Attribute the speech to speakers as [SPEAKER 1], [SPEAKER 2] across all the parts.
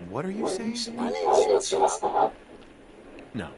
[SPEAKER 1] What are you saying? No.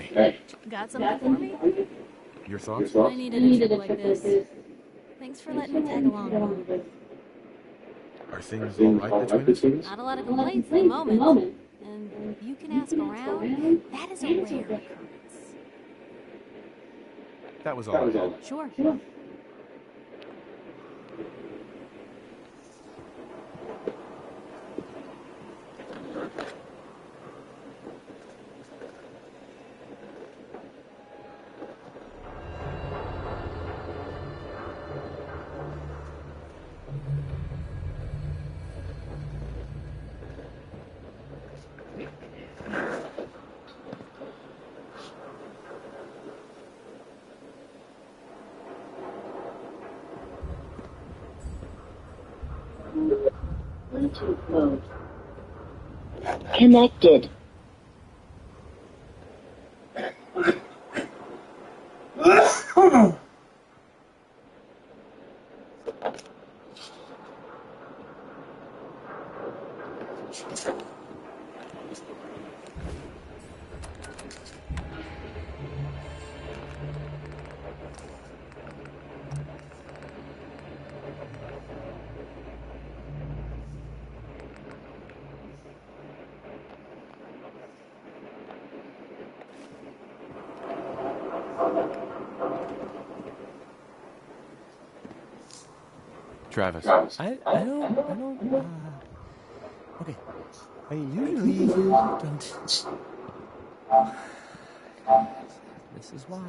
[SPEAKER 1] Hey,
[SPEAKER 2] Got something for me?
[SPEAKER 1] your thoughts?
[SPEAKER 2] I needed a trip like this. Thanks for letting me tag along.
[SPEAKER 1] Are things all right between us?
[SPEAKER 2] Not a lot of complaints at the moment. And if you can ask around, that is a rare occurrence.
[SPEAKER 1] That was all I had.
[SPEAKER 2] Sure.
[SPEAKER 3] Bluetooth mode. Connected.
[SPEAKER 1] Travis. Okay. I usually don't. This is why.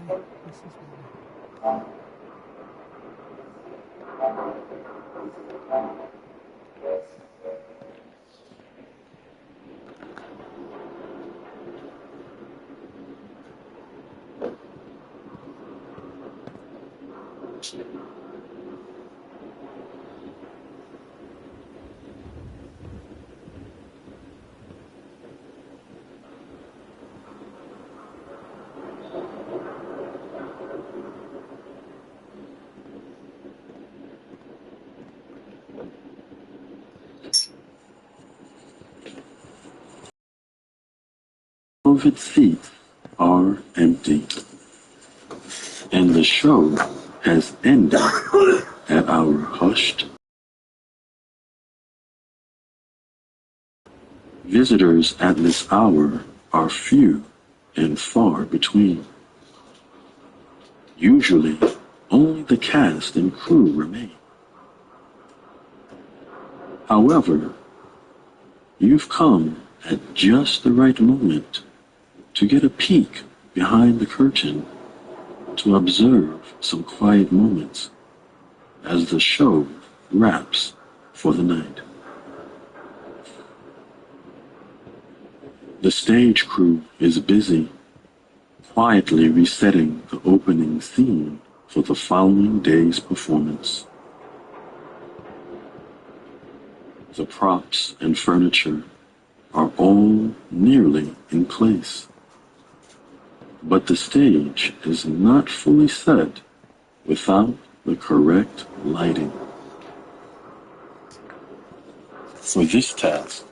[SPEAKER 4] Of its seats are empty, and the show has ended at our hushed. Visitors at this hour are few and far between. Usually, only the cast and crew remain. However, you've come at just the right moment to get a peek behind the curtain to observe some quiet moments as the show wraps for the night. The stage crew is busy, quietly resetting the opening scene for the following day's performance. The props and furniture are all nearly in place, but the stage is not fully set without the correct lighting. For this task,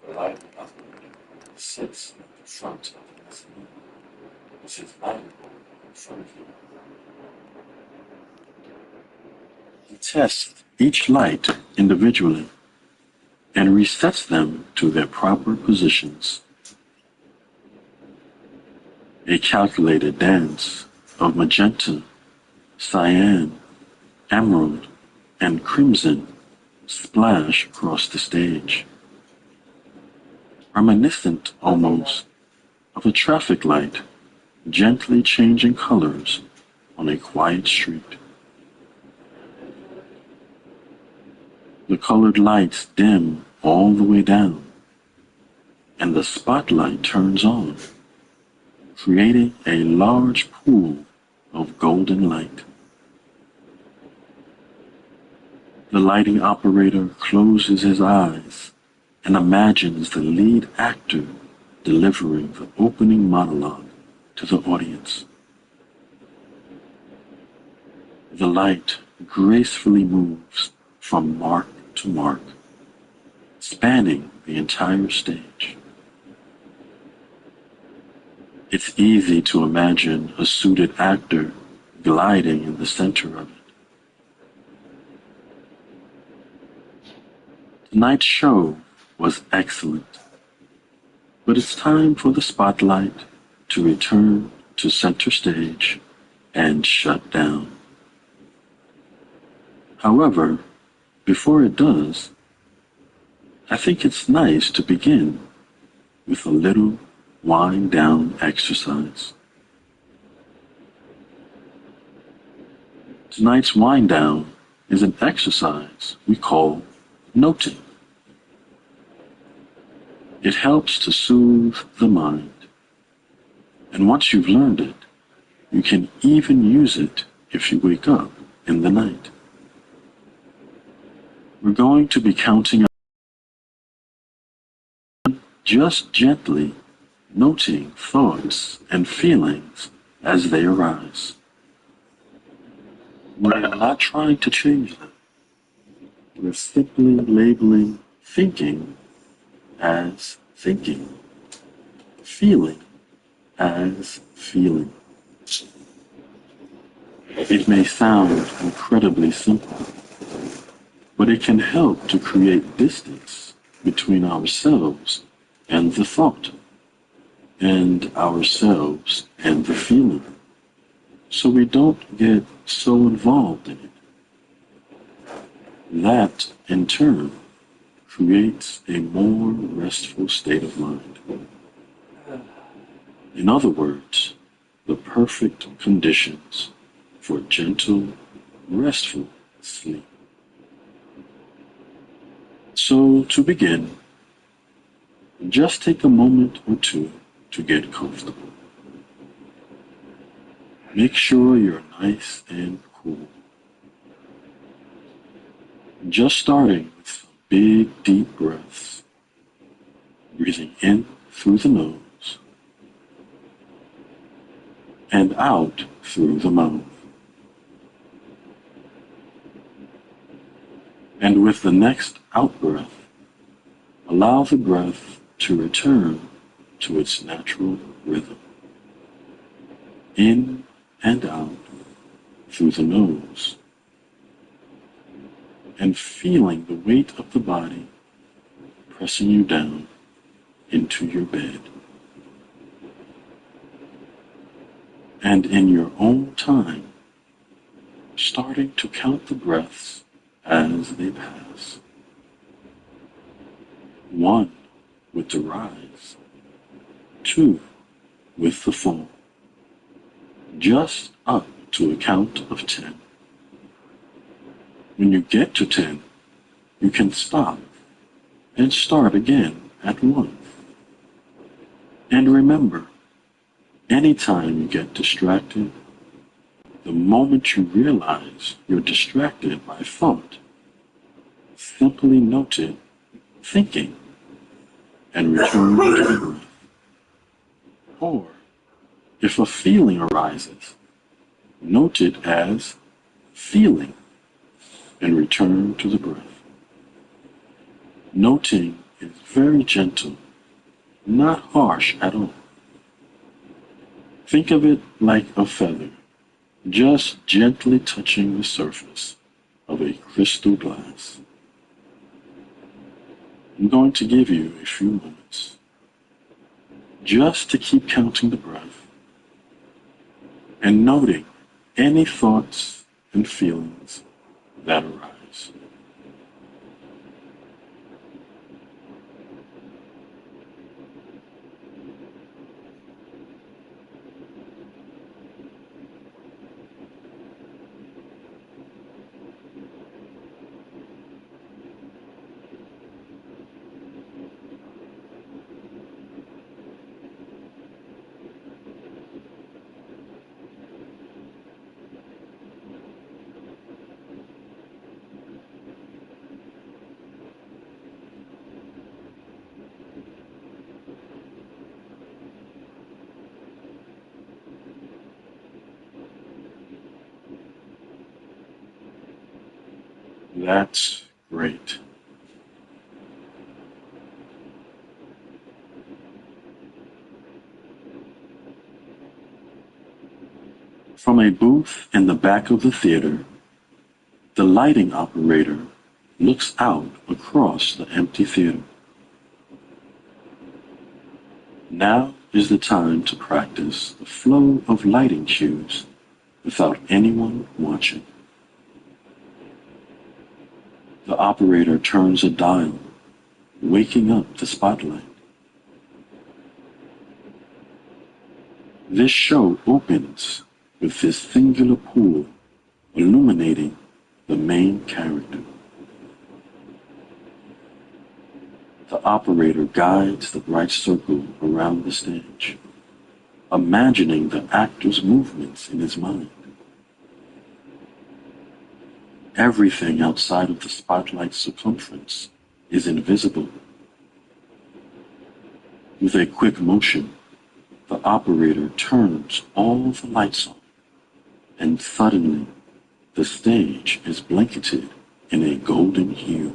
[SPEAKER 4] the lighting operator sits in front of the scene, which is lighted in front of you. He tests each light individually and resets them to their proper positions. A calculated dance of magenta, cyan, emerald, and crimson splash across the stage, reminiscent almost of a traffic light gently changing colors on a quiet street. The colored lights dim all the way down, and the spotlight turns on, creating a large pool of golden light. The lighting operator closes his eyes and imagines the lead actor delivering the opening monologue to the audience. The light gracefully moves from mark to mark, spanning the entire stage. It's easy to imagine a suited actor gliding in the center of it. Tonight's show was excellent, but it's time for the spotlight to return to center stage and shut down. However, before it does, I think it's nice to begin with a little wind down exercise. Tonight's wind down is an exercise we call noting. It helps to soothe the mind, and once you've learned it, you can even use it if you wake up in the night. We're going to be counting just gently noting thoughts and feelings as they arise. We're not trying to change them. We're simply labeling thinking as thinking, feeling as feeling. It may sound incredibly simple, but it can help to create distance between ourselves and the thought, and ourselves and the feeling, so we don't get so involved in it. That, in turn, creates a more restful state of mind. In other words, the perfect conditions for gentle, restful sleep. So, to begin, just take a moment or two to get comfortable. Make sure you're nice and cool. Just starting with some big, deep breaths, breathing in through the nose and out through the mouth. And with the next out breath, allow the breath to return to its natural rhythm. In and out through the nose, and feeling the weight of the body pressing you down into your bed. And in your own time, starting to count the breaths as they pass. 1 with the rise, 2 with the fall, just up to a count of 10. When you get to 10, you can stop and start again at 1. And remember, anytime you get distracted, the moment you realize you're distracted by thought, simply note it thinking and return to the breath. Or, if a feeling arises, note it as feeling and return to the breath. Noting is very gentle, not harsh at all. Think of it like a feather, just gently touching the surface of a crystal glass. I'm going to give you a few moments just to keep counting the breath and noting any thoughts and feelings that arise. That's great. From a booth in the back of the theater, the lighting operator looks out across the empty theater. Now is the time to practice the flow of lighting cues without anyone watching. The operator turns a dial, waking up the spotlight. This show opens with this singular pool illuminating the main character. The operator guides the bright circle around the stage, imagining the actor's movements in his mind. Everything outside of the spotlight's circumference is invisible. With a quick motion, the operator turns all the lights on, and suddenly the stage is blanketed in a golden hue.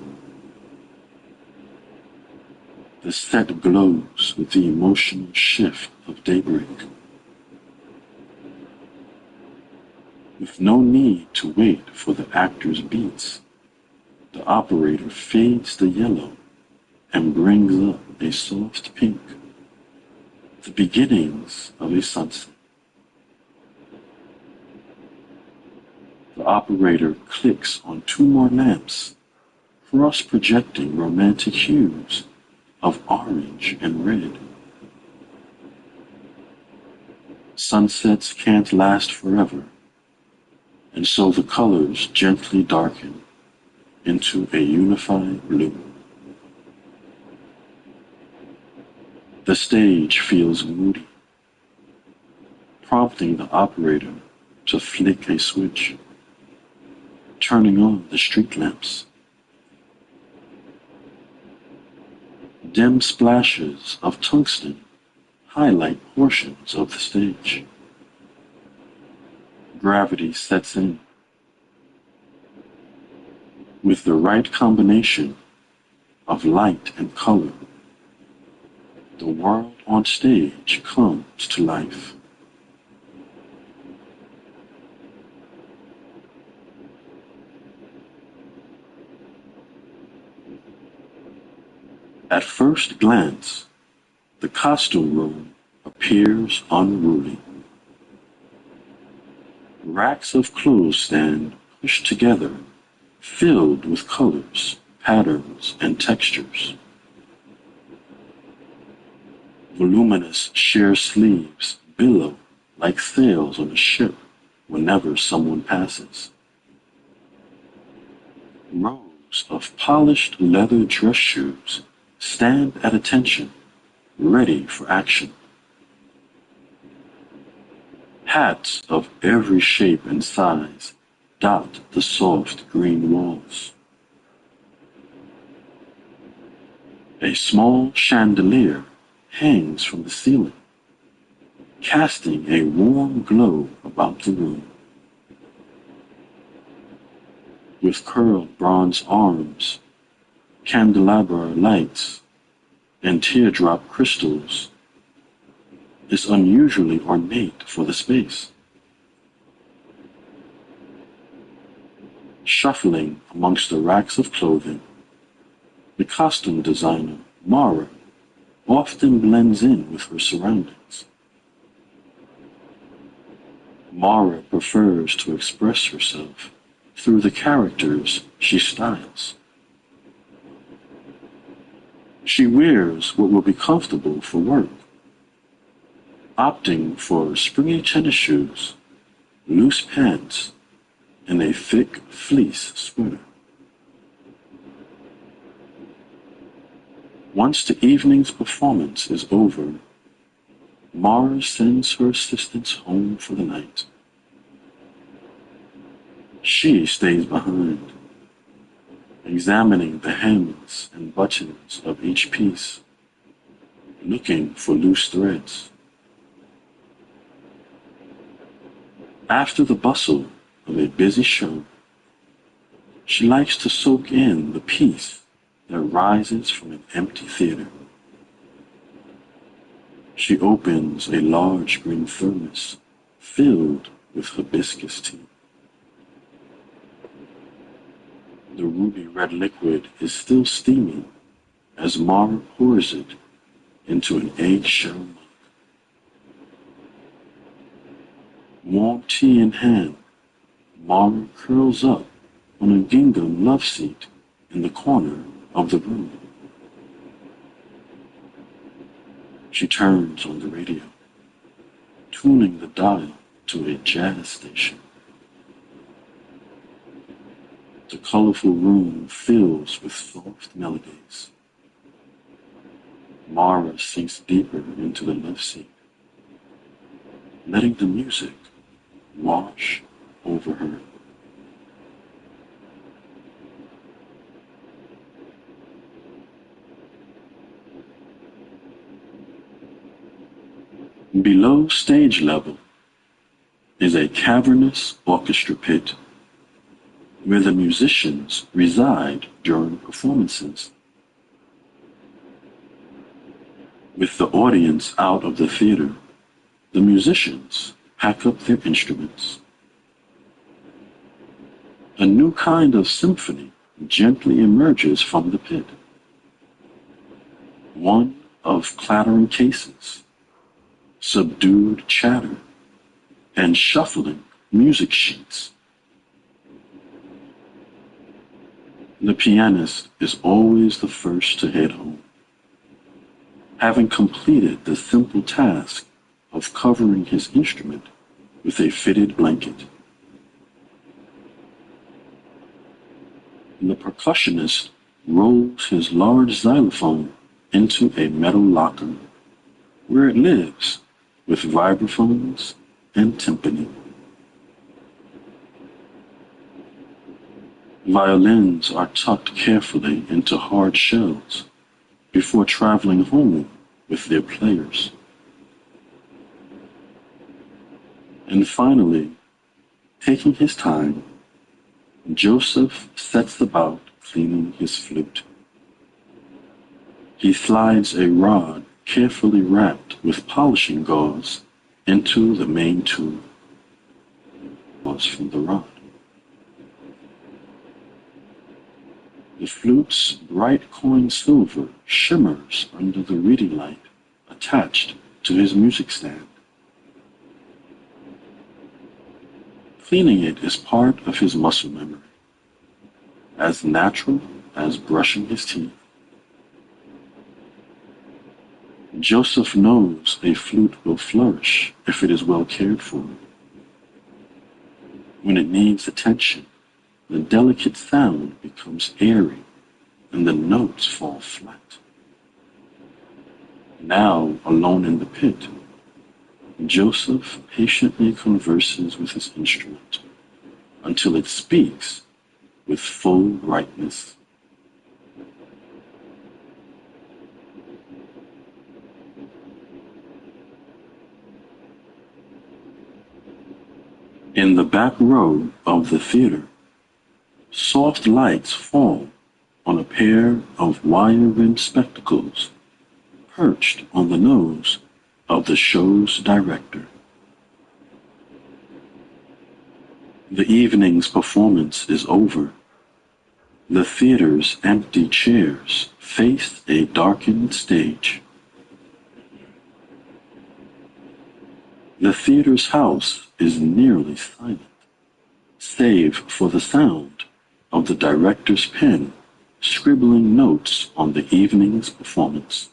[SPEAKER 4] The set glows with the emotional shift of daybreak. With no need to wait for the actor's beats, the operator fades the yellow and brings up a soft pink, the beginnings of a sunset. The operator clicks on 2 more lamps, cross-projecting romantic hues of orange and red. Sunsets can't last forever, and so the colors gently darken into a unified blue. The stage feels moody, prompting the operator to flick a switch, turning on the street lamps. Dim splashes of tungsten highlight portions of the stage. Gravity sets in. With the right combination of light and color, the world on stage comes to life. At first glance, the costume room appears unruly. Racks of clothes stand pushed together, filled with colors, patterns, and textures. Voluminous sheer sleeves billow like sails on a ship whenever someone passes. Rows of polished leather dress shoes stand at attention, ready for action. Hats of every shape and size dot the soft green walls. A small chandelier hangs from the ceiling, casting a warm glow about the room. With curled bronze arms, candelabra lights, and teardrop crystals, is unusually ornate for the space. Shuffling amongst the racks of clothing, the costume designer, Mara, often blends in with her surroundings. Mara prefers to express herself through the characters she styles. She wears what will be comfortable for work, opting for springy tennis shoes, loose pants, and a thick fleece sweater. Once the evening's performance is over, Mara sends her assistants home for the night. She stays behind, examining the hems and buttons of each piece, looking for loose threads. After the bustle of a busy show, she likes to soak in the peace that rises from an empty theater. She opens a large green thermos filled with hibiscus tea. The ruby red liquid is still steaming as Mara pours it into an eggshell mug. Warm tea in hand, Mara curls up on a gingham love seat in the corner of the room. She turns on the radio, tuning the dial to a jazz station. The colorful room fills with soft melodies. Mara sinks deeper into the love seat, letting the music wash over her. Below stage level is a cavernous orchestra pit where the musicians reside during performances. With the audience out of the theater, the musicians pack up their instruments. A new kind of symphony gently emerges from the pit. One of clattering cases, subdued chatter, and shuffling music sheets. The pianist is always the first to head home, having completed the simple task of covering his instrument with a fitted blanket. The percussionist rolls his large xylophone into a metal locker, where it lives with vibraphones and timpani. Violins are tucked carefully into hard shells before traveling home with their players. And finally, taking his time, Joseph sets about cleaning his flute. He slides a rod carefully wrapped with polishing gauze into the main tube. Was from the rod. The flute's bright coin silver shimmers under the reading light attached to his music stand. Cleaning it is part of his muscle memory, as natural as brushing his teeth. Joseph knows a flute will flourish if it is well cared for. When it needs attention, the delicate sound becomes airy and the notes fall flat. Now, alone in the pit, Joseph patiently converses with his instrument until it speaks with full brightness. In the back row of the theater, soft lights fall on a pair of wire-rimmed spectacles perched on the nose of the show's director. The evening's performance is over. The theater's empty chairs face a darkened stage. The theater's house is nearly silent, save for the sound of the director's pen scribbling notes on the evening's performance.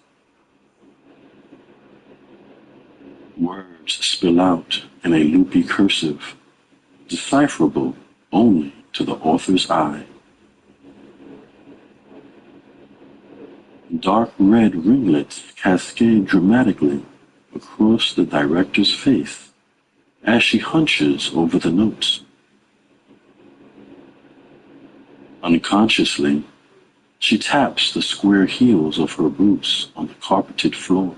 [SPEAKER 4] Words spill out in a loopy cursive, decipherable only to the author's eye. Dark red ringlets cascade dramatically across the director's face as she hunches over the notes. Unconsciously, she taps the square heels of her boots on the carpeted floor,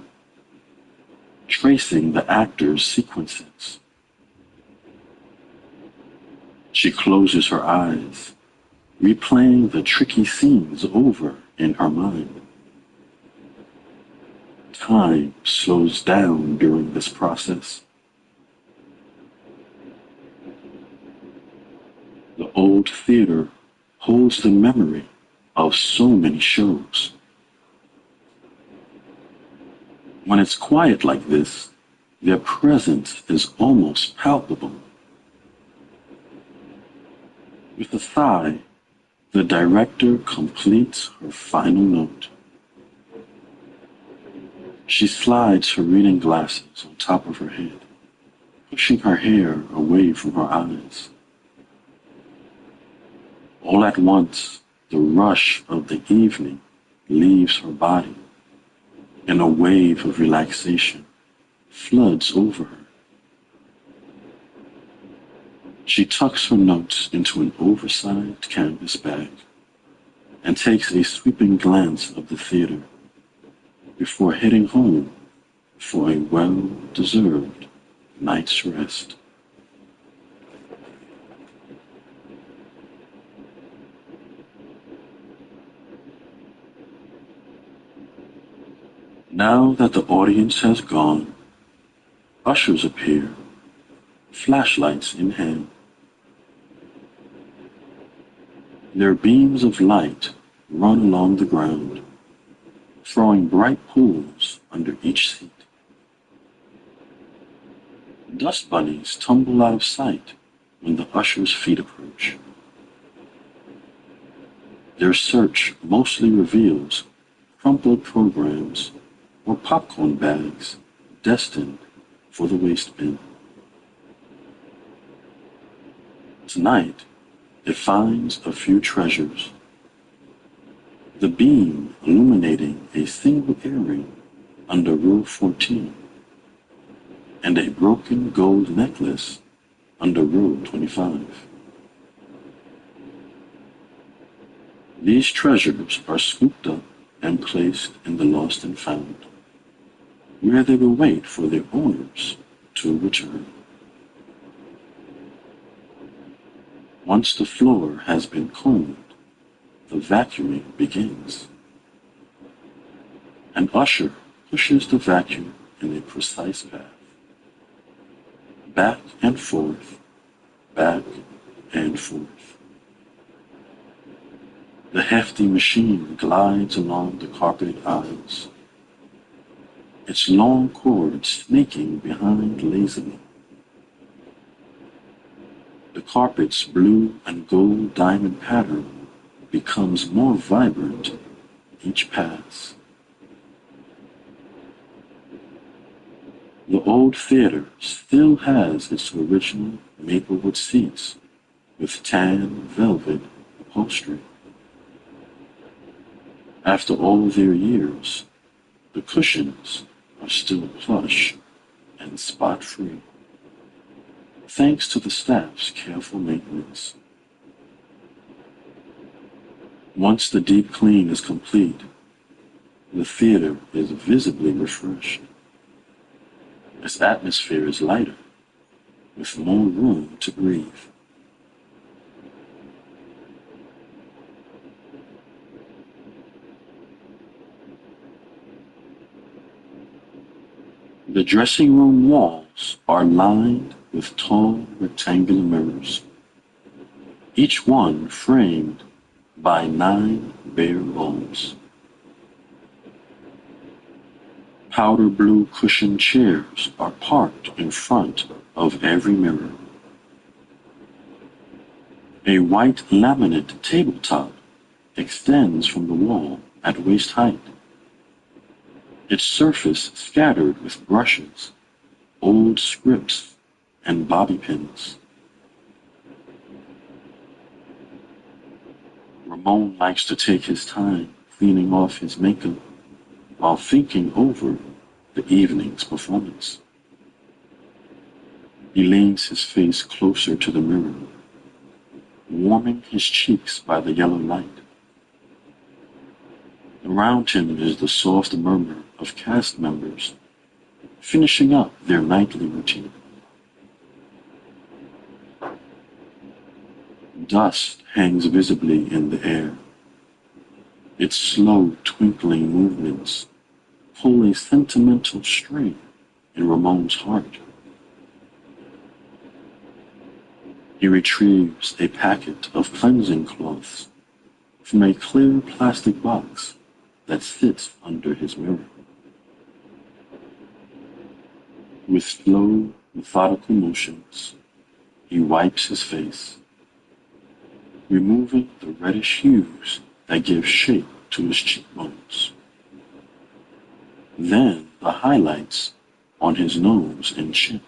[SPEAKER 4] tracing the actor's sequences. She closes her eyes, replaying the tricky scenes over in her mind. Time slows down during this process. The old theater holds the memory of so many shows. When it's quiet like this, their presence is almost palpable. With a sigh, the director completes her final note. She slides her reading glasses on top of her head, pushing her hair away from her eyes. All at once, the rush of the evening leaves her body, and a wave of relaxation floods over her. She tucks her notes into an oversized canvas bag and takes a sweeping glance of the theater before heading home for a well-deserved night's rest. Now that the audience has gone, ushers appear, flashlights in hand. Their beams of light run along the ground, throwing bright pools under each seat. Dust bunnies tumble out of sight when the usher's feet approach. Their search mostly reveals crumpled programs or popcorn bags destined for the waste bin. Tonight, it finds a few treasures. The beam illuminating a single earring under row 14, and a broken gold necklace under row 25. These treasures are scooped up and placed in the lost and found, where they will wait for their owners to return. Once the floor has been combed, the vacuuming begins. An usher pushes the vacuum in a precise path. Back and forth, back and forth. The hefty machine glides along the carpeted aisles, its long cord snaking behind lazily. The carpet's blue and gold diamond pattern becomes more vibrant each pass. The old theater still has its original maplewood seats with tan velvet upholstery. After all their years, the cushions are still plush and spot-free, thanks to the staff's careful maintenance. Once the deep clean is complete, the theater is visibly refreshed. Its atmosphere is lighter, with more room to breathe. The dressing room walls are lined with tall rectangular mirrors, each one framed by 9 bare bulbs. Powder blue cushioned chairs are parked in front of every mirror. A white laminate tabletop extends from the wall at waist height, its surface scattered with brushes, old scripts, and bobby pins. Ramon likes to take his time cleaning off his makeup while thinking over the evening's performance. He leans his face closer to the mirror, warming his cheeks by the yellow light. Around him is the soft murmur of cast members finishing up their nightly routine. Dust hangs visibly in the air. Its slow, twinkling movements pull a sentimental string in Ramon's heart. He retrieves a packet of cleansing cloths from a clear plastic box that sits under his mirror. With slow, methodical motions, he wipes his face, removing the reddish hues that give shape to his cheekbones. Then the highlights on his nose and chin.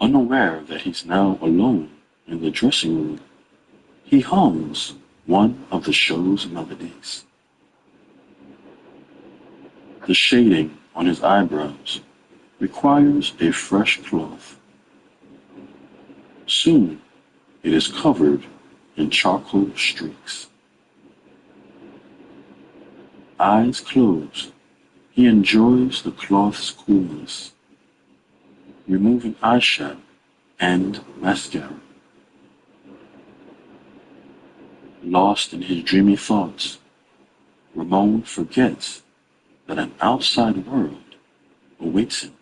[SPEAKER 4] Unaware that he's now alone in the dressing room, he hums one of the show's melodies. The shading on his eyebrows requires a fresh cloth. Soon, it is covered in charcoal streaks. Eyes closed, he enjoys the cloth's coolness, removing eyeshadow and mascara. Lost in his dreamy thoughts, Ramon forgets that an outside world awaits him.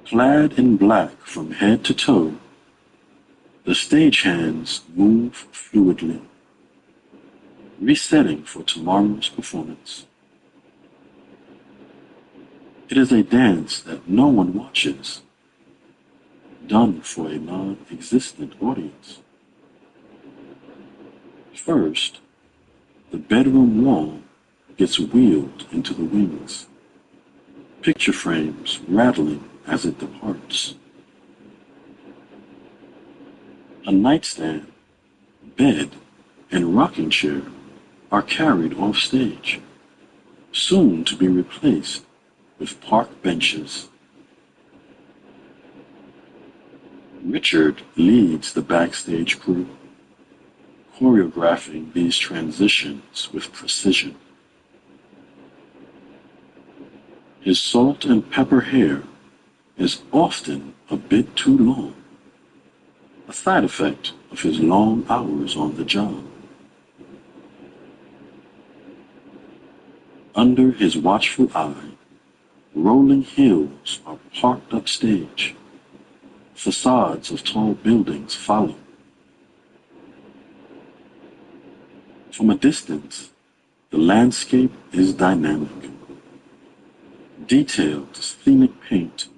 [SPEAKER 4] Clad in black from head to toe, the stagehands move fluidly, resetting for tomorrow's performance. It is a dance that no one watches, done for a non-existent audience. First, the bedroom wall gets wheeled into the wings, picture frames rattling as it departs. A nightstand, bed, and rocking chair are carried off stage, soon to be replaced with park benches. Richard leads the backstage crew, choreographing these transitions with precision. His salt and pepper hair is often a bit too long, a side effect of his long hours on the job. Under his watchful eye, rolling hills are parked upstage. Facades of tall buildings follow. From a distance, the landscape is dynamic. Detailed scenic paint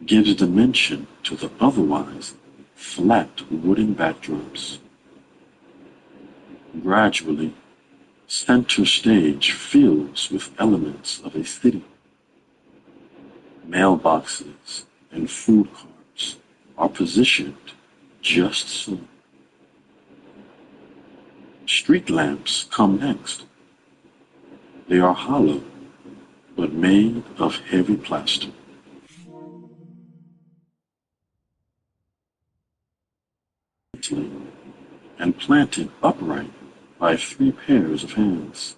[SPEAKER 4] gives dimension to the otherwise flat wooden backdrops. Gradually, center stage fills with elements of a city. Mailboxes and food carts are positioned just so. Street lamps come next. They are hollow, but made of heavy plaster. And planted upright by 3 pairs of hands.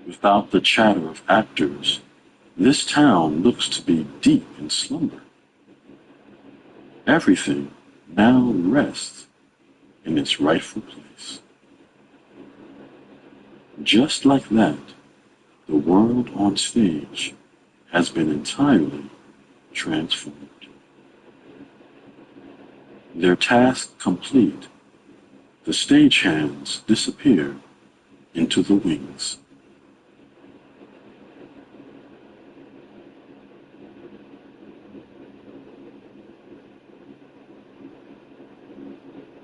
[SPEAKER 4] Without the chatter of actors, this town looks to be deep in slumber. Everything now rests in its rightful place. Just like that, the world on stage has been entirely transformed. Their task complete, the stagehands disappear into the wings.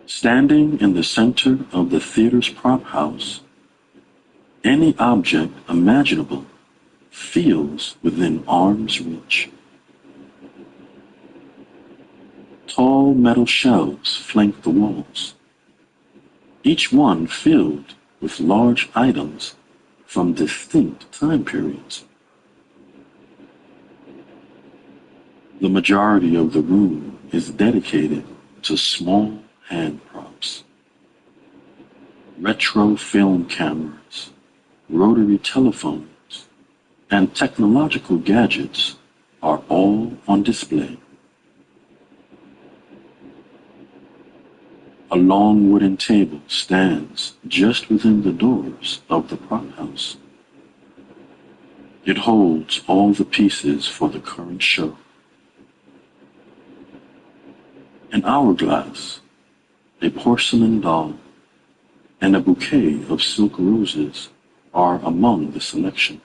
[SPEAKER 4] Standing in the center of the theater's prop house, any object imaginable feels within arm's reach. Tall metal shelves flank the walls, each one filled with large items from distinct time periods. The majority of the room is dedicated to small hand props. Retro film cameras, rotary telephones, and technological gadgets are all on display. A long wooden table stands just within the doors of the prop house. It holds all the pieces for the current show. An hourglass, a porcelain doll, and a bouquet of silk roses are among the selection.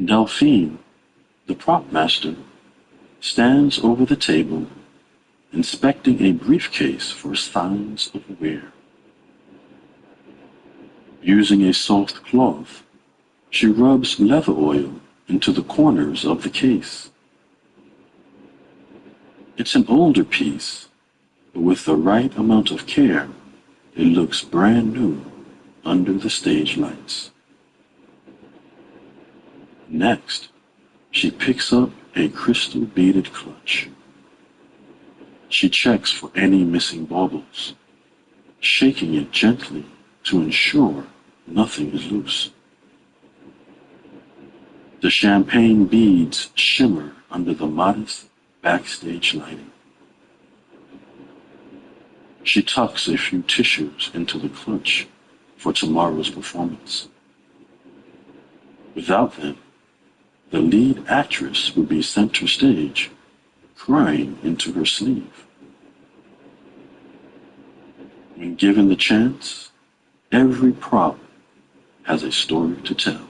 [SPEAKER 4] Delphine, the prop master, stands over the table, inspecting a briefcase for signs of wear. Using a soft cloth, she rubs leather oil into the corners of the case. It's an older piece, but with the right amount of care, it looks brand new under the stage lights. Next, she picks up a crystal beaded clutch. She checks for any missing baubles, shaking it gently to ensure nothing is loose. The champagne beads shimmer under the modest backstage lighting. She tucks a few tissues into the clutch for tomorrow's performance. Without them, the lead actress would be center stage, crying into her sleeve. When given the chance, every prop has a story to tell.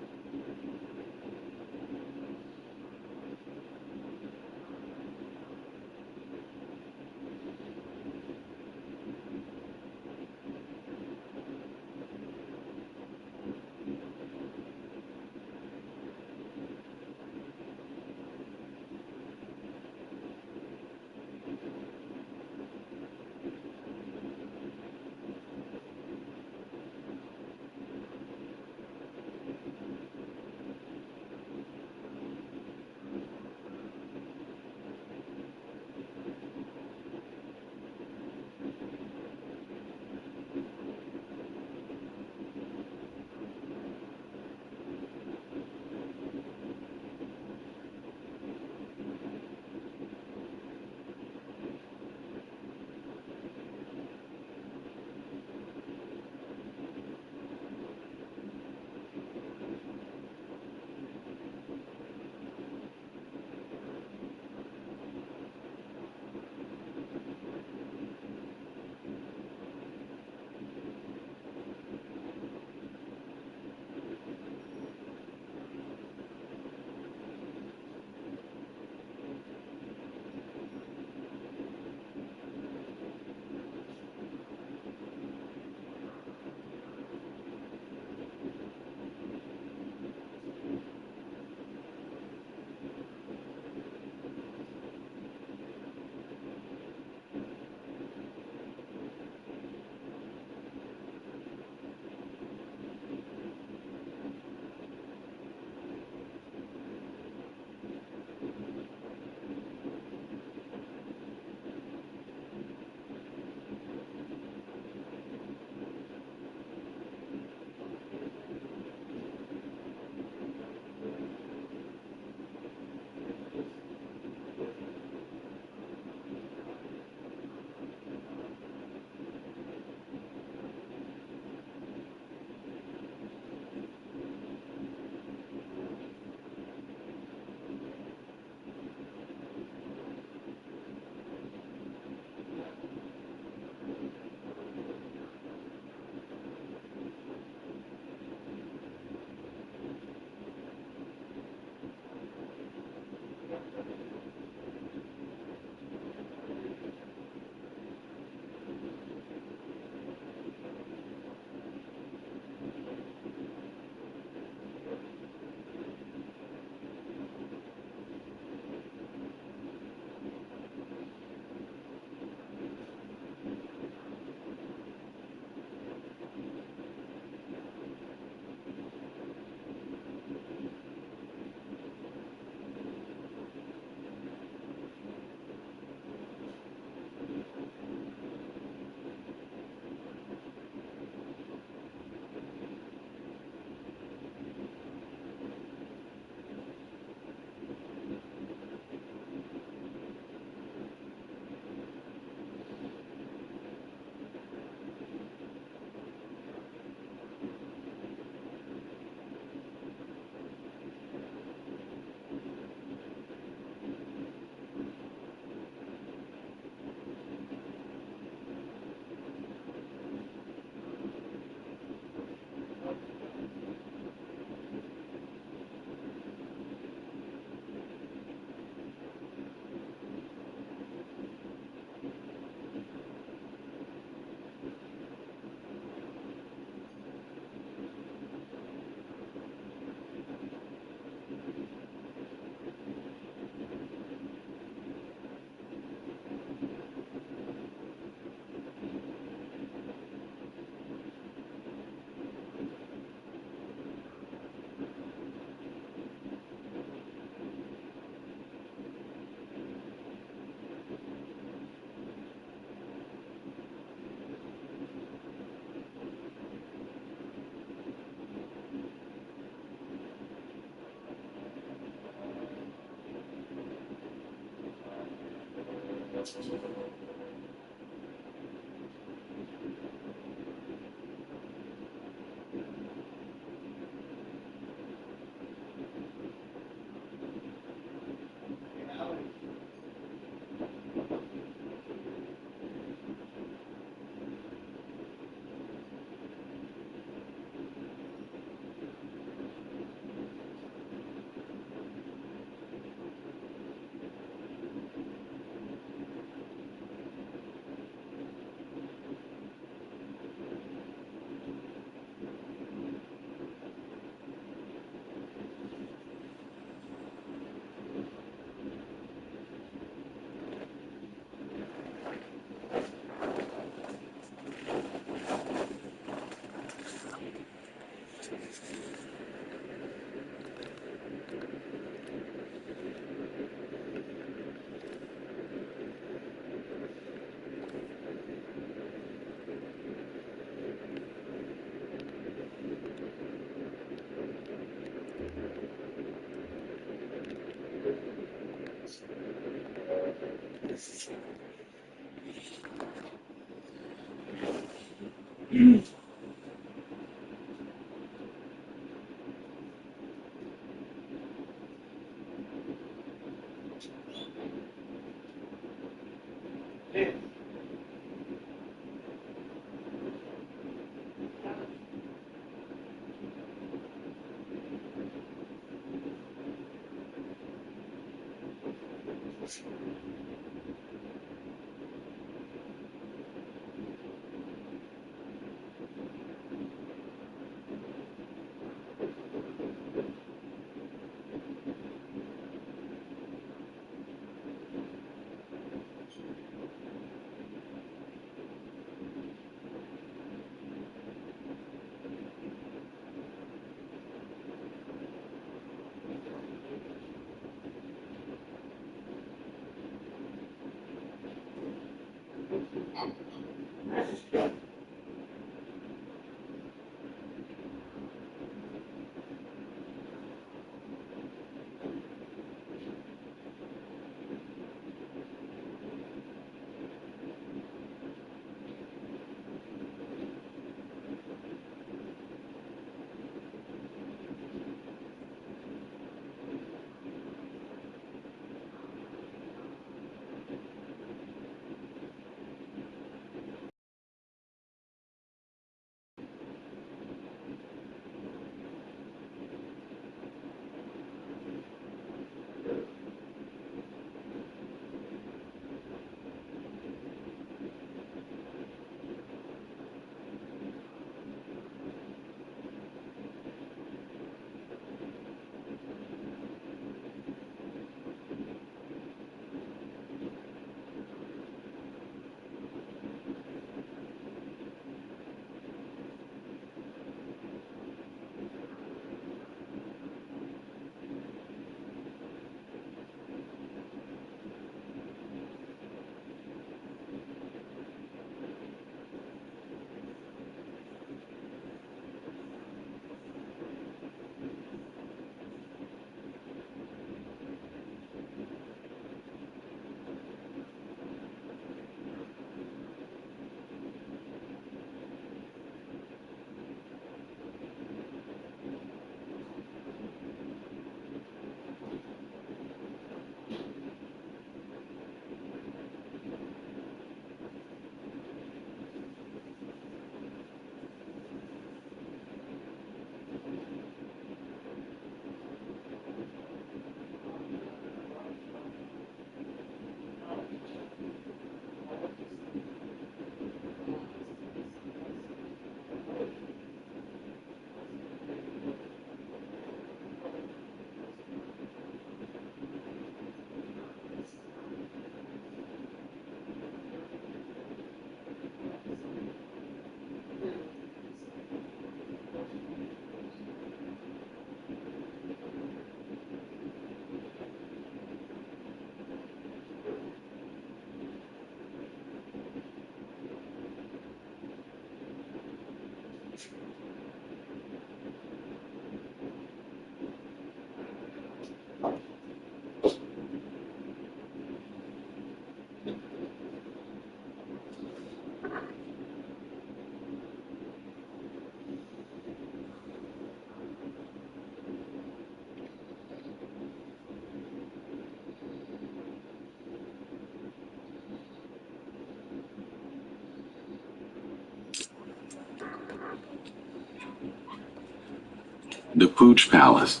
[SPEAKER 4] The Pooch Palace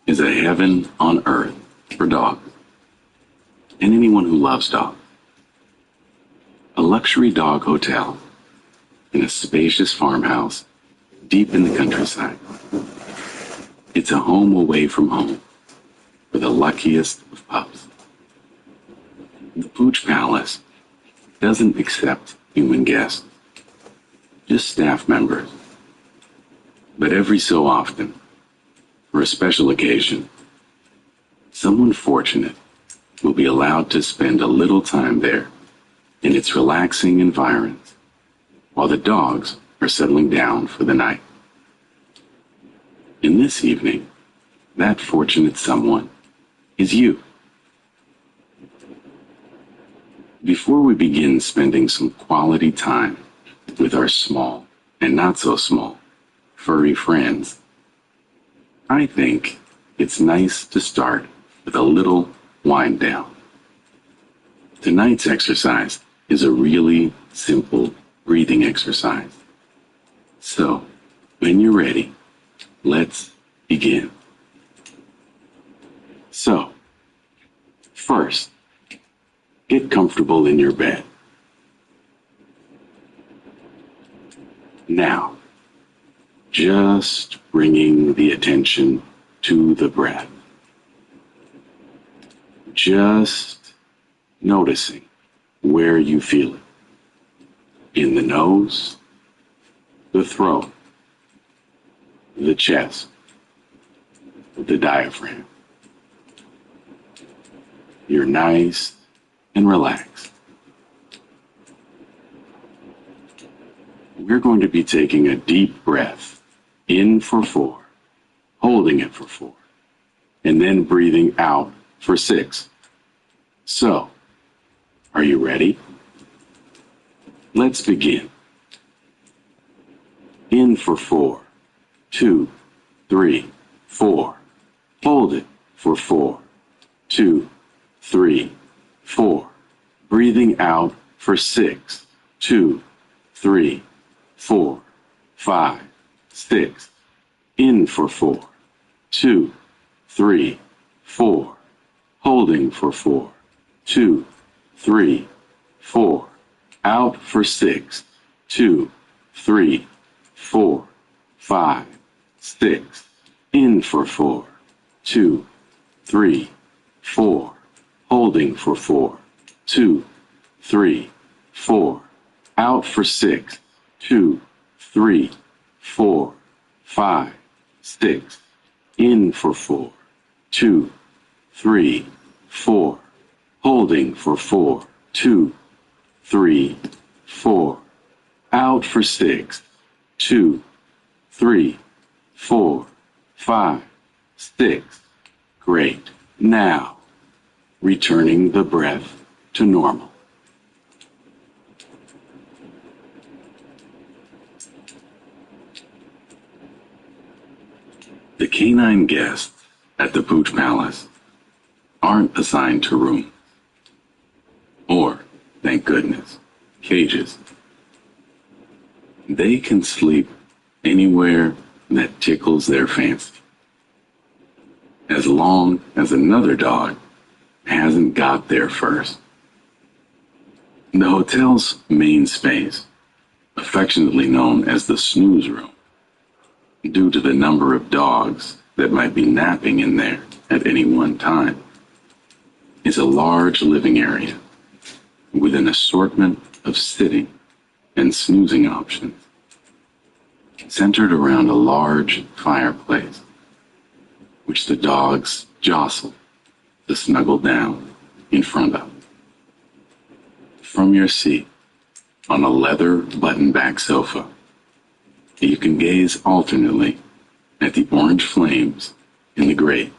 [SPEAKER 4] is a heaven on earth for dogs and anyone who loves dogs. A luxury dog hotel in a spacious farmhouse deep in the countryside. It's a home away from home for the luckiest of pups. The Pooch Palace doesn't accept human guests, just staff members. But every so often, for a special occasion, someone fortunate will be allowed to spend a little time there in its relaxing environs while the dogs are settling down for the night. And this evening, that fortunate someone is you. Before we begin spending some quality time with our small and not so small furry friends, I think it's nice to start with a little wind down. Tonight's exercise is a really simple breathing exercise. So, when you're ready, let's begin. So, first, get comfortable in your bed. Now, just bringing the attention to the breath. Just noticing where you feel it. In the nose, the throat, the chest, the diaphragm. You're nice and relaxed. We're going to be taking a deep breath in for 4, holding it for 4, and then breathing out for 6. So, are you ready? Let's begin. In for 4, 2, 3, 4. Hold it for 4, 2, 3, 4. Breathing out for 6, 2, 3, 4, 5, 6. In for 4, 2, 3, 4. Holding for 4, 2, 3, 4. Out for 6, 2, 3, 4, 5, 6. In for 4, 2, 3, 4. Holding for 4, 2, 3, 4. Out for 6, 2, 3, 4, 5, 6. In for 4, 2, 3, 4. Holding for 4, 2, 3, 4. Out for 6, 2, 3, 4, 5, 6. Great. Now, returning the breath to normal. The canine guests at the Pooch Palace aren't assigned to rooms, or, thank goodness, cages. They can sleep anywhere that tickles their fancy, as long as another dog hasn't got there first. The hotel's main space, affectionately known as the snooze room, due to the number of dogs that might be napping in there at any one time, is a large living area with an assortment of sitting and snoozing options, centered around a large fireplace, which the dogs jostle to snuggle down in front of. From your seat on a leather button-back sofa, you can gaze alternately at the orange flames in the grate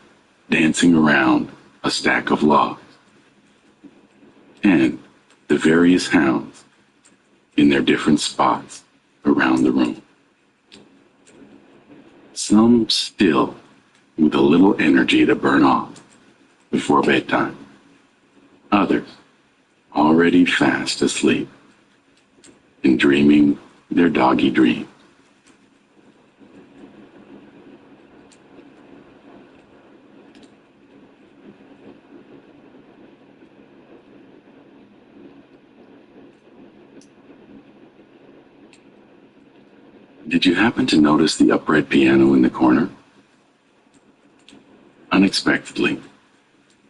[SPEAKER 4] dancing around a stack of logs, and the various hounds in their different spots around the room. Some still with a little energy to burn off before bedtime. Others already fast asleep and dreaming their doggy dream. Did you happen to notice the upright piano in the corner? Unexpectedly,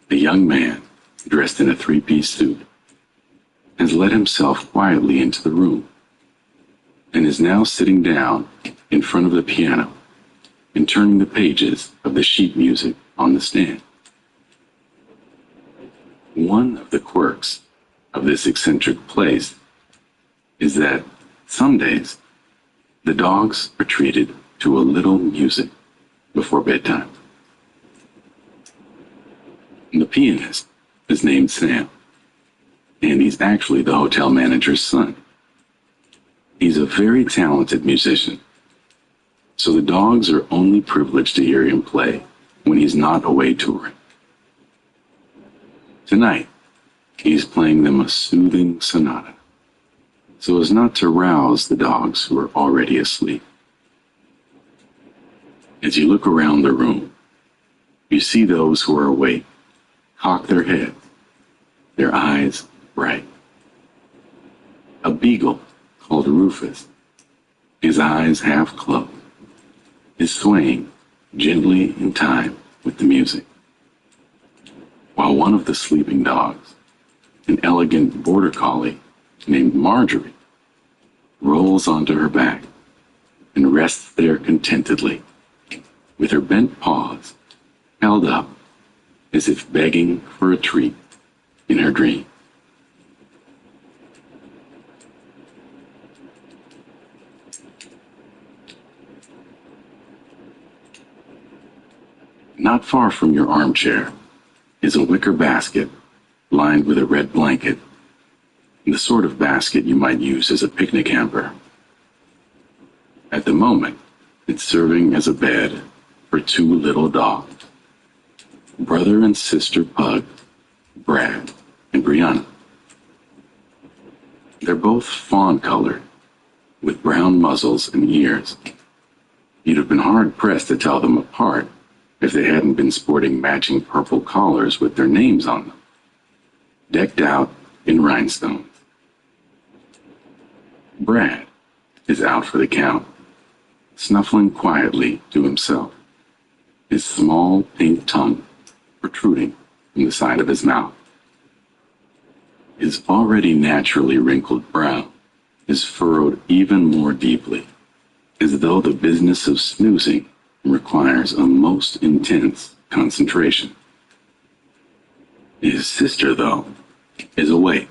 [SPEAKER 4] a young man, dressed in a three-piece suit, has let himself quietly into the room and is now sitting down in front of the piano and turning the pages of the sheet music on the stand. One of the quirks of this eccentric place is that some days the dogs are treated to a little music before bedtime. The pianist is named Sam, and he's actually the hotel manager's son. He's a very talented musician, so the dogs are only privileged to hear him play when he's not away touring. Tonight, he's playing them a soothing sonata, so as not to rouse the dogs who are already asleep. As you look around the room, you see those who are awake cock their head, their eyes bright. A beagle called Rufus, his eyes half closed, is swaying gently in time with the music, while one of the sleeping dogs, an elegant border collie named Marjorie, rolls onto her back and rests there contentedly, with her bent paws held up as if begging for a treat in her dream. Not far from your armchair is a wicker basket lined with a red blanket, the sort of basket you might use as a picnic hamper. At the moment, it's serving as a bed for two little dogs, brother and sister pug, Brad and Brianna. They're both fawn-colored, with brown muzzles and ears. You'd have been hard-pressed to tell them apart if they hadn't been sporting matching purple collars with their names on them, decked out in rhinestones. Brad is out for the count, snuffling quietly to himself, his small pink tongue protruding from the side of his mouth. His already naturally wrinkled brow is furrowed even more deeply, as though the business of snoozing requires a most intense concentration. His sister, though, is awake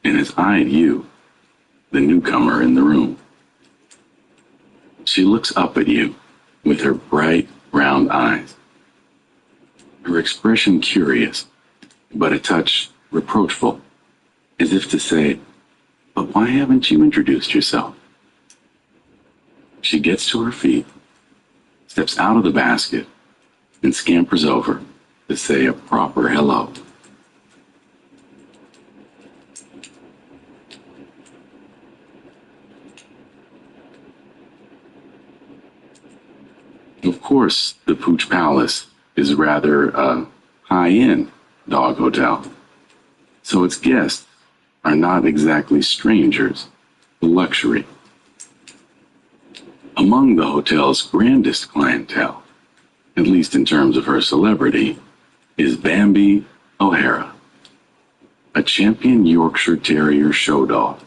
[SPEAKER 4] and has eyed you, the newcomer in the room. She looks up at you with her bright, round eyes, her expression curious, but a touch reproachful, as if to say, "But why haven't you introduced yourself?" She gets to her feet, steps out of the basket, and scampers over to say a proper hello. Of course, the Pooch Palace is rather a high-end dog hotel, so its guests are not exactly strangers to luxury. Among the hotel's grandest clientele, at least in terms of her celebrity, is Bambi O'Hara, a champion Yorkshire Terrier show dog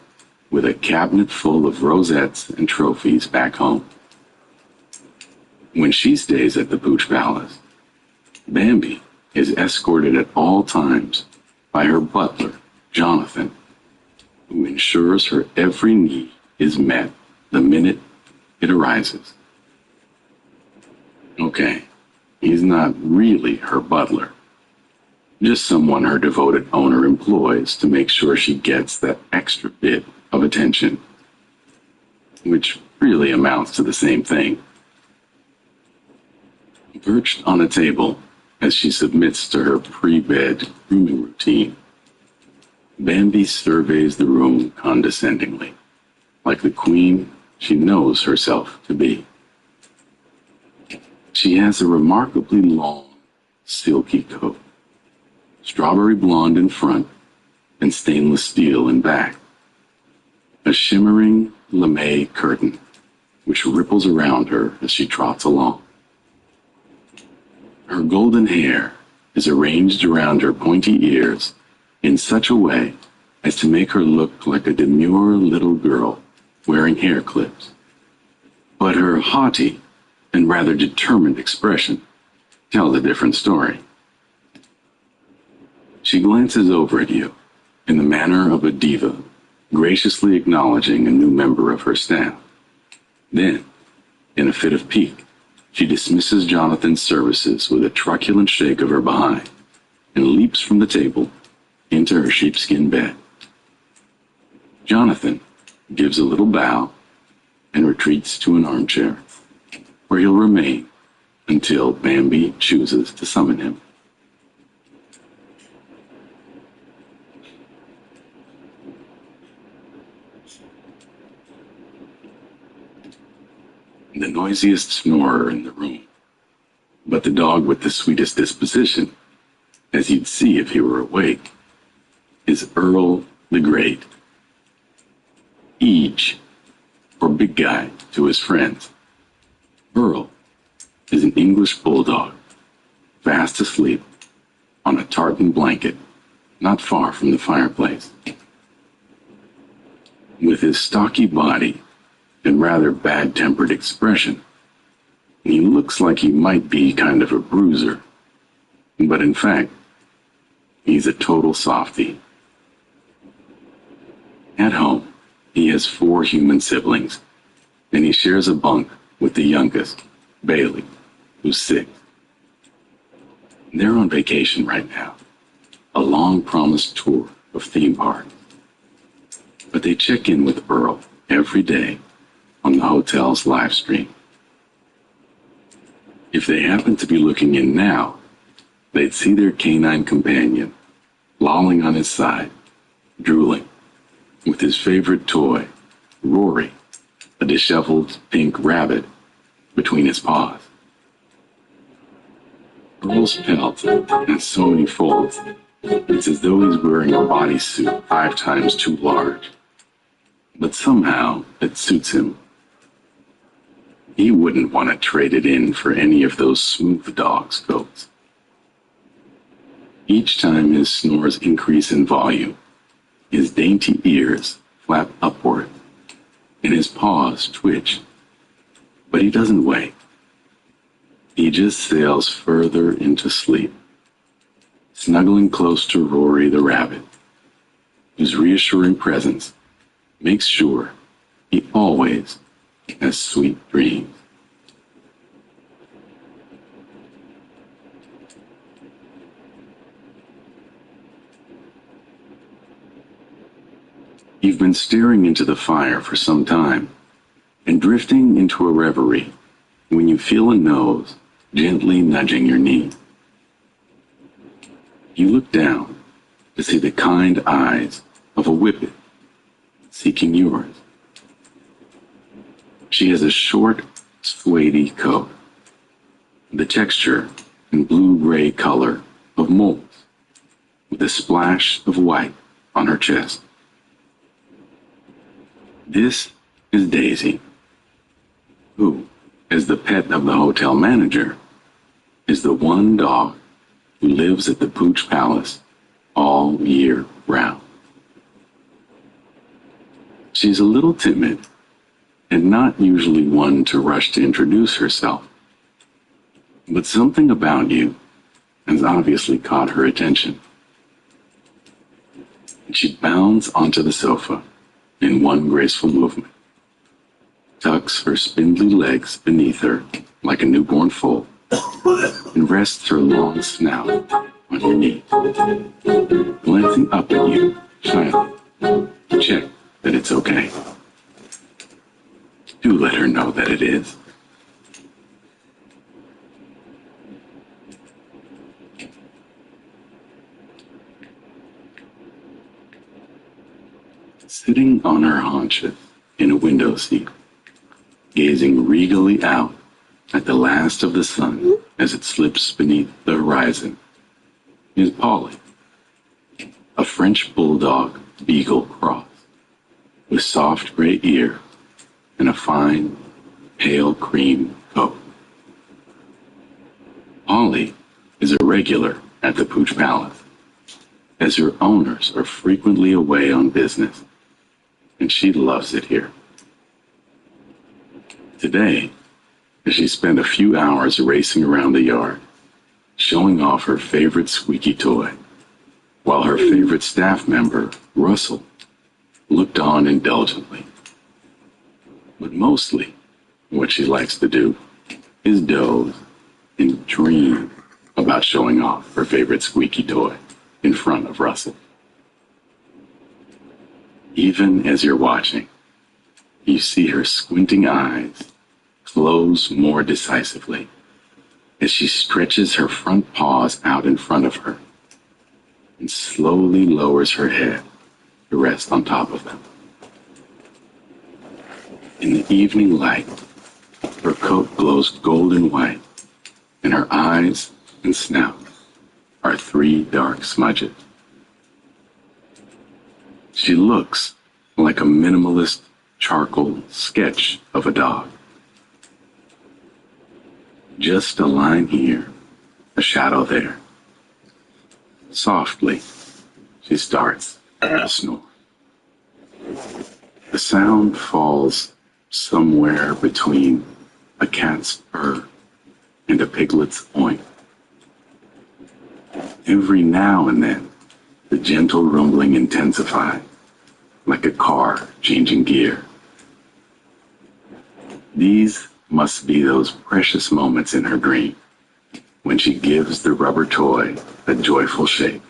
[SPEAKER 4] with a cabinet full of rosettes and trophies back home. When she stays at the Pooch Palace, Bambi is escorted at all times by her butler, Jonathan, who ensures her every need is met the minute it arises. Okay, he's not really her butler, just someone her devoted owner employs to make sure she gets that extra bit of attention, which really amounts to the same thing. Perched on a table as she submits to her pre-bed grooming routine, Bambi surveys the room condescendingly, like the queen she knows herself to be. She has a remarkably long, silky coat, strawberry blonde in front and stainless steel in back, a shimmering lame curtain which ripples around her as she trots along. Her golden hair is arranged around her pointy ears in such a way as to make her look like a demure little girl wearing hair clips. But her haughty and rather determined expression tells a different story. She glances over at you in the manner of a diva, graciously acknowledging a new member of her staff. Then, in a fit of pique, she dismisses Jonathan's services with a truculent shake of her behind and leaps from the table into her sheepskin bed. Jonathan gives a little bow and retreats to an armchair, where he'll remain until Bambi chooses to summon him. The noisiest snorer in the room, but the dog with the sweetest disposition, as you'd see if he were awake, is Earl the Great. Each, or Big Guy to his friends. Earl is an English bulldog, fast asleep on a tartan blanket not far from the fireplace. With his stocky body and rather bad-tempered expression, he looks like he might be kind of a bruiser, but in fact, he's a total softie. At home, he has 4 human siblings, and he shares a bunk with the youngest, Bailey, who's 6. They're on vacation right now, a long-promised tour of theme parks. But they check in with Earl every day on the hotel's live stream. If they happen to be looking in now, they'd see their canine companion lolling on his side, drooling, with his favorite toy, Rory, a disheveled pink rabbit, between his paws. Earl's pelt has so many folds, it's as though he's wearing a bodysuit 5 times too large. But somehow it suits him. He wouldn't want to trade it in for any of those smooth dog's coats. Each time his snores increase in volume, his dainty ears flap upward, and his paws twitch. But he doesn't wake. He just sails further into sleep, snuggling close to Rory the rabbit, whose reassuring presence makes sure he always has sweet dreams. You've been staring into the fire for some time and drifting into a reverie when you feel a nose gently nudging your knee. You look down to see the kind eyes of a whippet seeking yours. She has a short, suede coat, the texture and blue-gray color of moles, with a splash of white on her chest. This is Daisy, who, as the pet of the hotel manager, is the one dog who lives at the Pooch Palace all year round. She's a little timid and not usually one to rush to introduce herself, but something about you has obviously caught her attention. She bounds onto the sofa in one graceful movement, tucks her spindly legs beneath her like a newborn foal, and rests her long snout on your knee, glancing up at you shyly to check that it's okay. Do let her know that it is. Sitting on her haunches in a window seat, gazing regally out at the last of the sun as it slips beneath the horizon, is Polly, a French bulldog beagle cross, with soft gray ear and a fine, pale cream coat. Polly is a regular at the Pooch Palace, as her owners are frequently away on business, and she loves it here. Today, she spent a few hours racing around the yard, showing off her favorite squeaky toy, while her favorite staff member, Russell, looked on indulgently. But mostly, what she likes to do is doze and dream about showing off her favorite squeaky toy in front of Russell. Even as you're watching, you see her squinting eyes close more decisively as she stretches her front paws out in front of her and slowly lowers her head to rest on top of them. In the evening light, her coat glows golden white, and her eyes and snout are 3 dark smudges. She looks like a minimalist charcoal sketch of a dog. Just a line here, a shadow there. Softly, she starts to snore. The sound falls somewhere between a cat's purr and a piglet's oink. Every now and then, the gentle rumbling intensifies, like a car changing gear. These must be those precious moments in her dream, when she gives the rubber toy a joyful shake.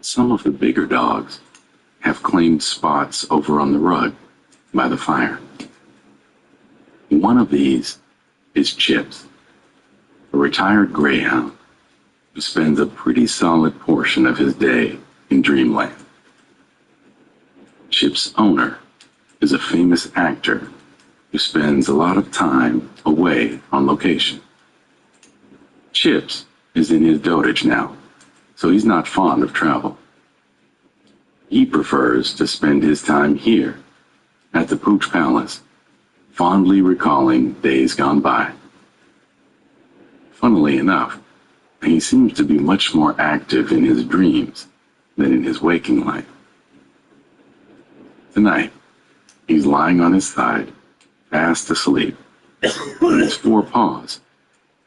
[SPEAKER 4] Some of the bigger dogs have claimed spots over on the rug by the fire. One of these is Chips, a retired greyhound who spends a pretty solid portion of his day in dreamland. Chip's owner is a famous actor who spends a lot of time away on location. Chips is in his dotage now, so he's not fond of travel. He prefers to spend his time here at the Pooch Palace, fondly recalling days gone by. Funnily enough, he seems to be much more active in his dreams than in his waking life. Tonight, he's lying on his side, fast asleep, with his 4 paws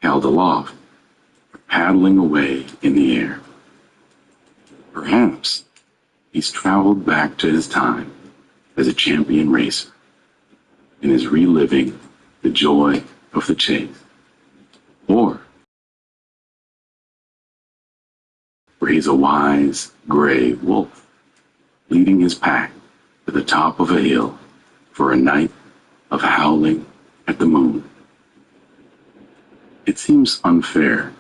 [SPEAKER 4] held aloft, paddling away in the air. Perhaps he's traveled back to his time as a champion racer and is reliving the joy of the chase. Or he's a wise gray wolf, leading his pack to the top of a hill for a night of howling at the moon. It seems unfair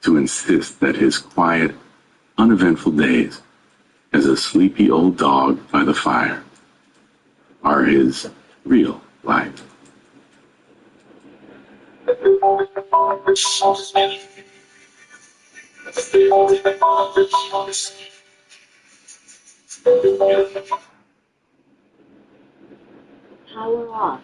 [SPEAKER 4] to insist that his quiet, uneventful days as a sleepy old dog by the fire are his real life.
[SPEAKER 3] Power off.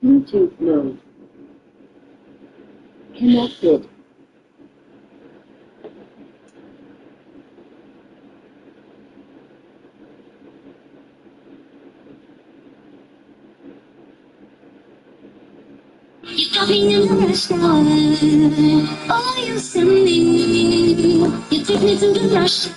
[SPEAKER 3] Bluetooth mode. Connected.
[SPEAKER 5] You got me in the rush hour. Oh, you send me. You take me to the rush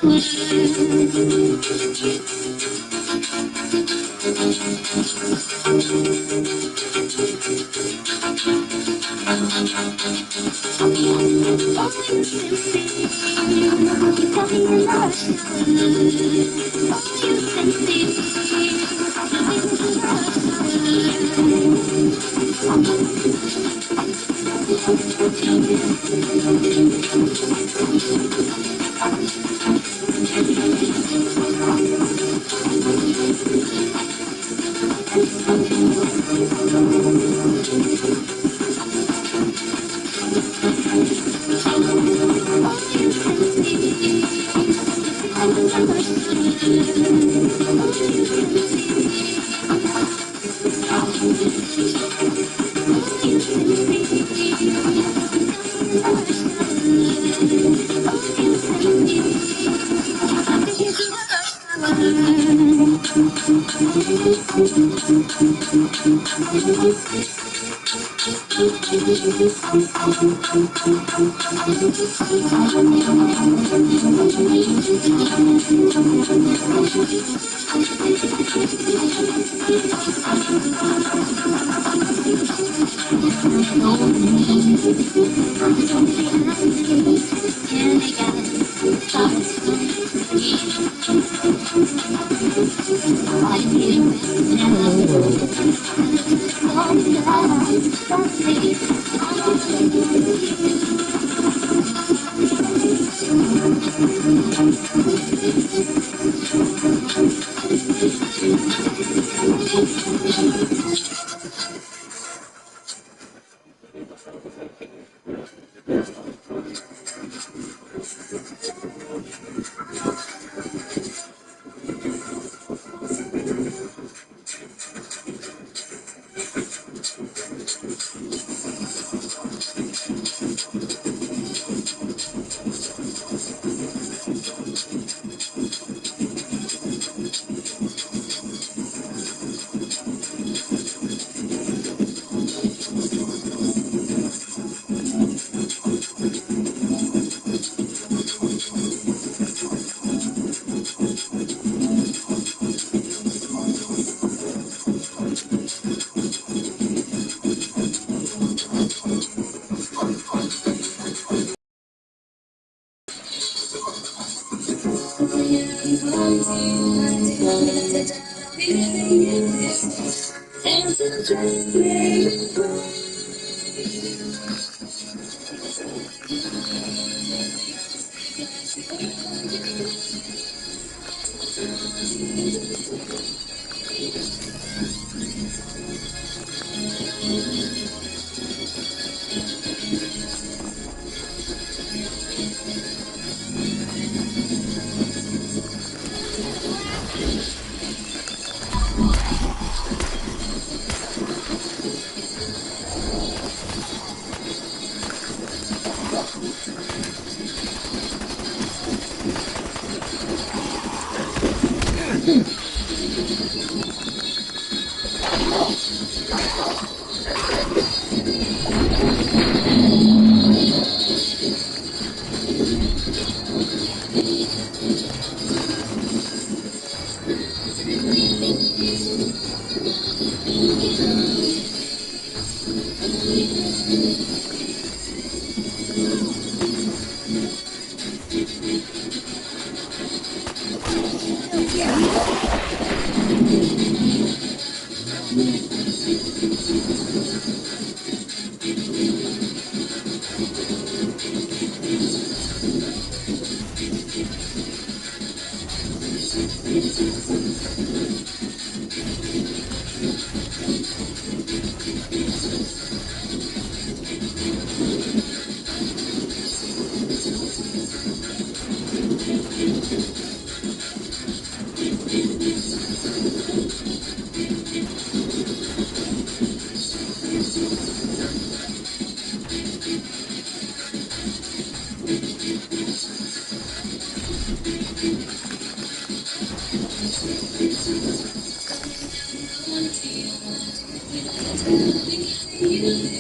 [SPEAKER 1] Hey,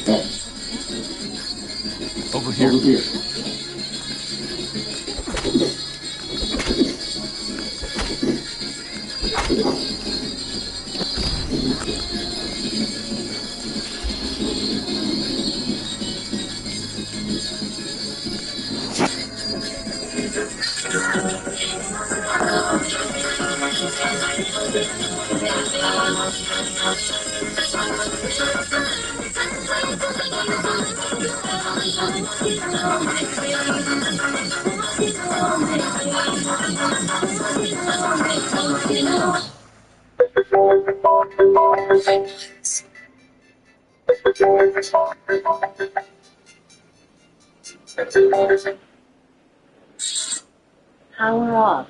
[SPEAKER 2] Yeah?
[SPEAKER 1] over here.
[SPEAKER 3] Power off.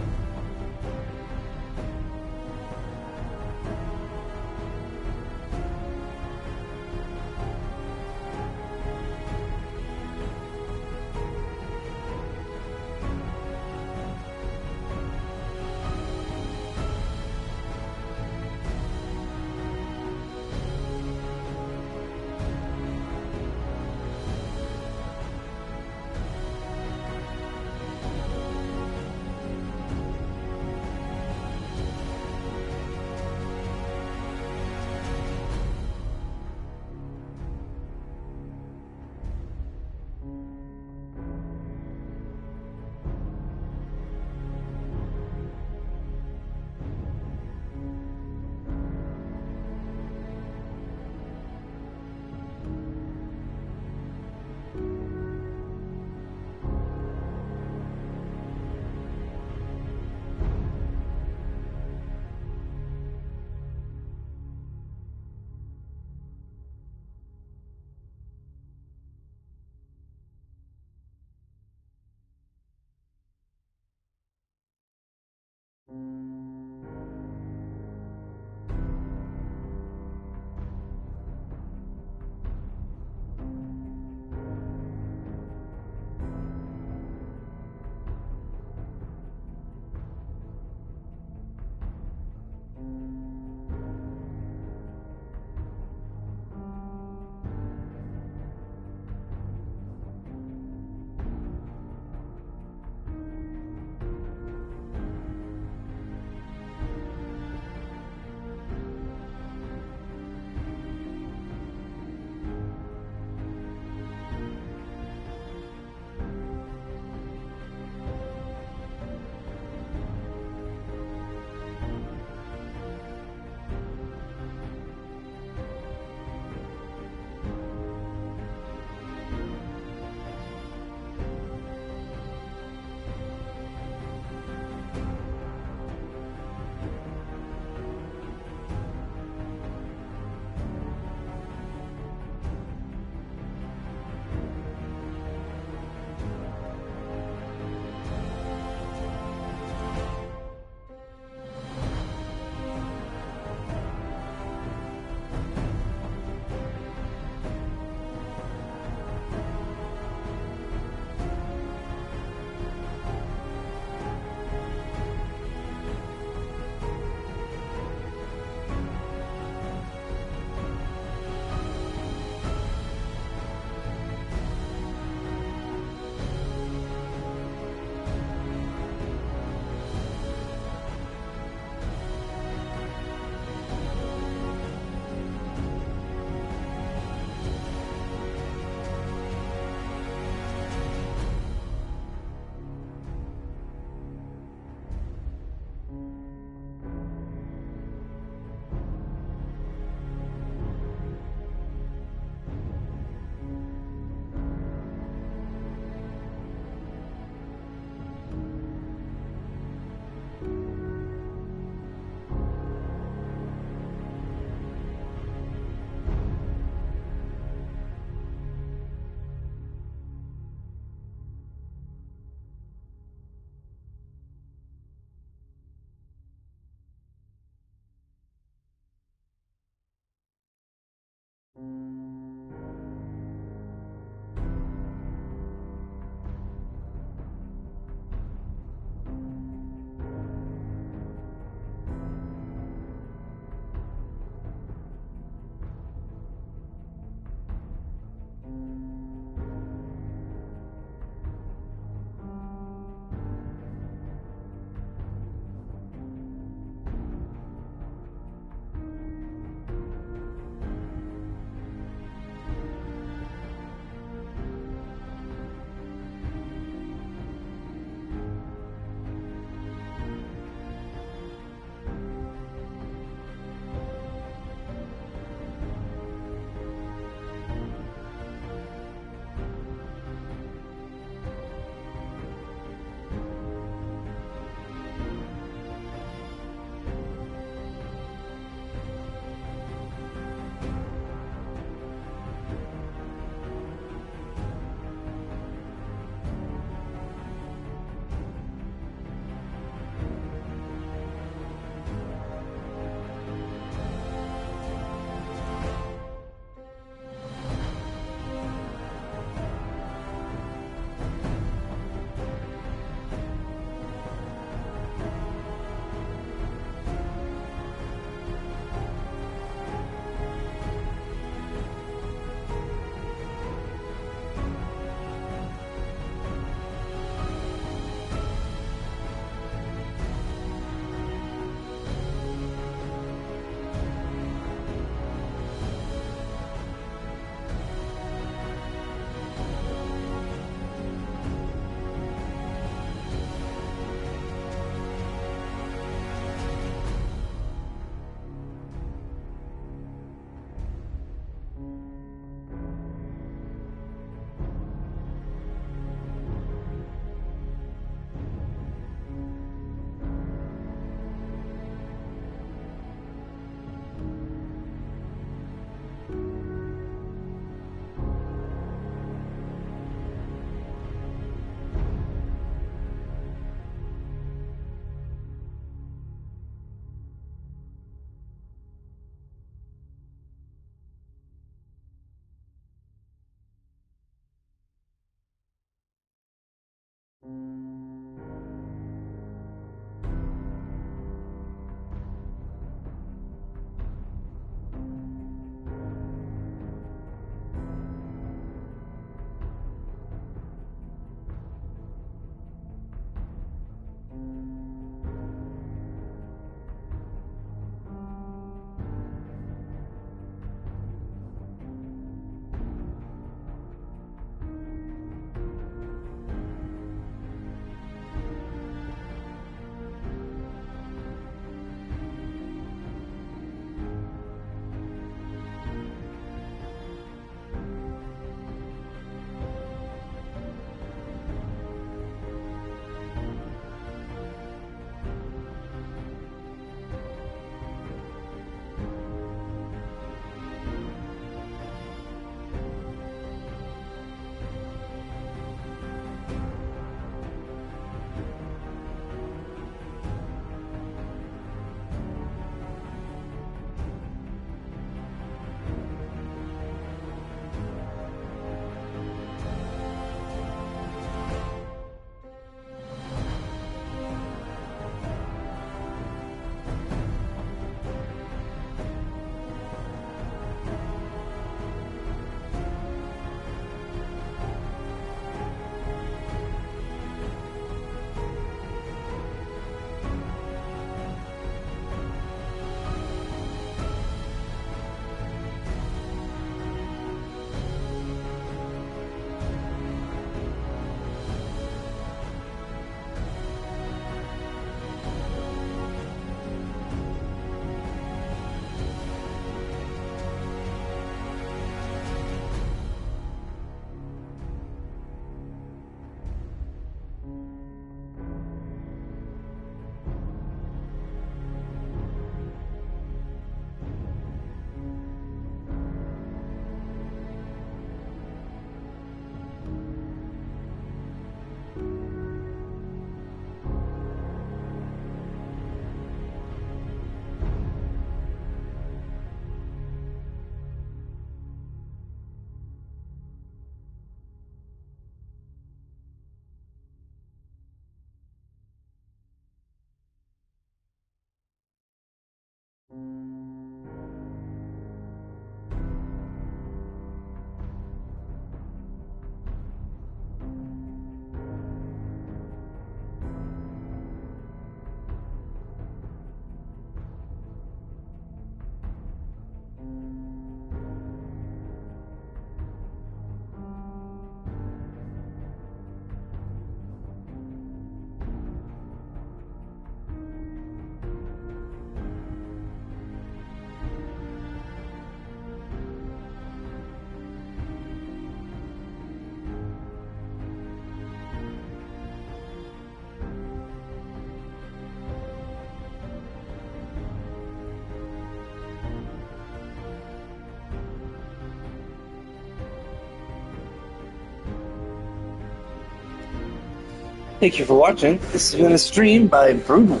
[SPEAKER 6] Thank you for watching. This has been a stream by Brutal.